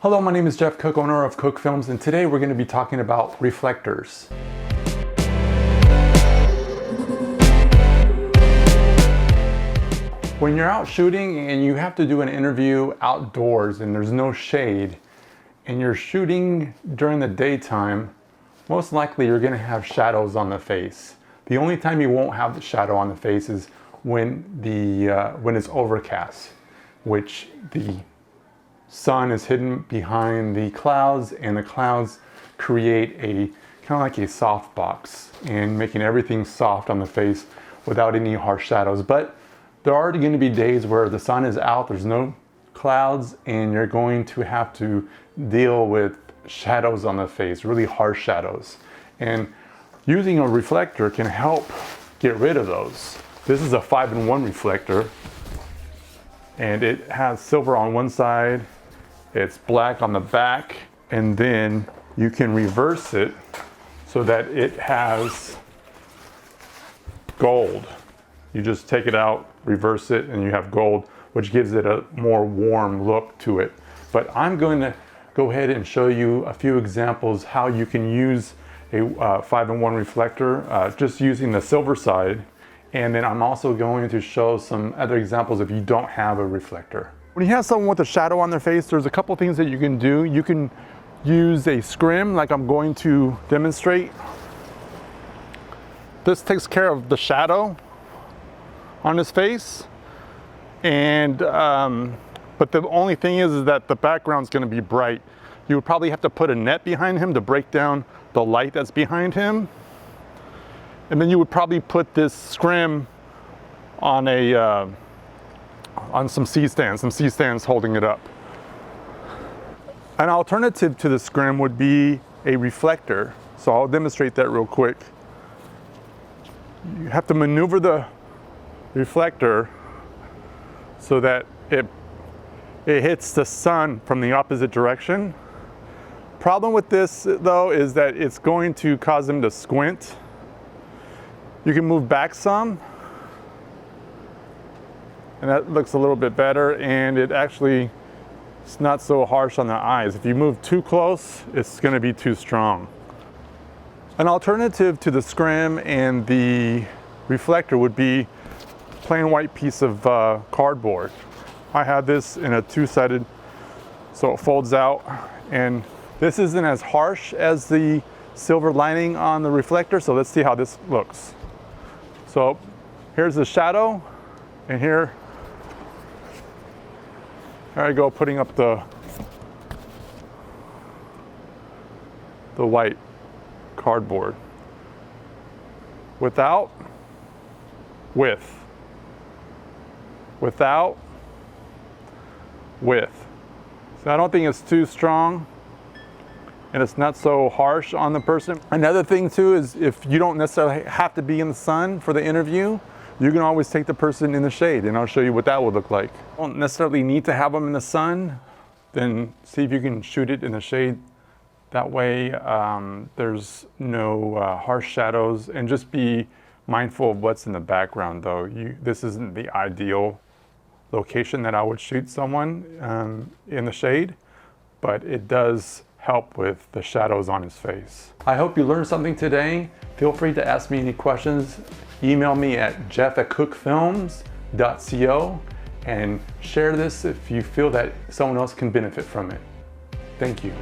Hello, my name is Jeff Cook, owner of Cook Films, and today we're going to be talking about reflectors. When you're out shooting and you have to do an interview outdoors and there's no shade, and you're shooting during the daytime, most likely you're going to have shadows on the face. The only time you won't have the shadow on the face is when it's overcast, which the sun is hidden behind the clouds, and the clouds create a kind of like a soft box and making everything soft on the face without any harsh shadows. But there are going to be days where the sun is out, there's no clouds, and you're going to have to deal with shadows on the face, really harsh shadows. And using a reflector can help get rid of those. This is a 5-in-1 reflector, and it has silver on one side, it's black on the back, and then you can reverse it so that it has gold. You just take it out, reverse it, and you have gold, which gives it a more warm look to it. But I'm going to go ahead and show you a few examples how you can use a 5-in-1 reflector, just using the silver side. And then I'm also going to show some other examples if you don't have a reflector. When you have someone with a shadow on their face, there's a couple things that you can do. You can use a scrim like I'm going to demonstrate. This takes care of the shadow on his face, and but the only thing is that the background's going to be bright. You would probably have to put a net behind him to break down the light that's behind him, and then you would probably put this scrim on some C-stands holding it up. An alternative to the scrim would be a reflector, so I'll demonstrate that real quick. You have to maneuver the reflector so that it hits the sun from the opposite direction. Problem with this though is that it's going to cause him to squint. You can move back some, and that looks a little bit better, and it's not so harsh on the eyes. If you move too close, it's going to be too strong. An alternative to the scrim and the reflector would be plain white piece of cardboard. I have this in a two-sided, so it folds out, and this isn't as harsh as the silver lining on the reflector, so let's see how this looks. So here's the shadow, and here I go putting up the white cardboard. Without, with. Without, with. So I don't think it's too strong, and it's not so harsh on the person. Another thing too is if you don't necessarily have to be in the sun for the interview, you can always take the person in the shade, and I'll show you what that would look like. You don't necessarily need to have them in the sun, then see if you can shoot it in the shade. That way there's no harsh shadows, and just be mindful of what's in the background though. This isn't the ideal location that I would shoot someone in the shade, but it does help with the shadows on his face. I hope you learned something today. Feel free to ask me any questions. Email me at jeff@cookfilms.co, and share this if you feel that someone else can benefit from it. Thank you.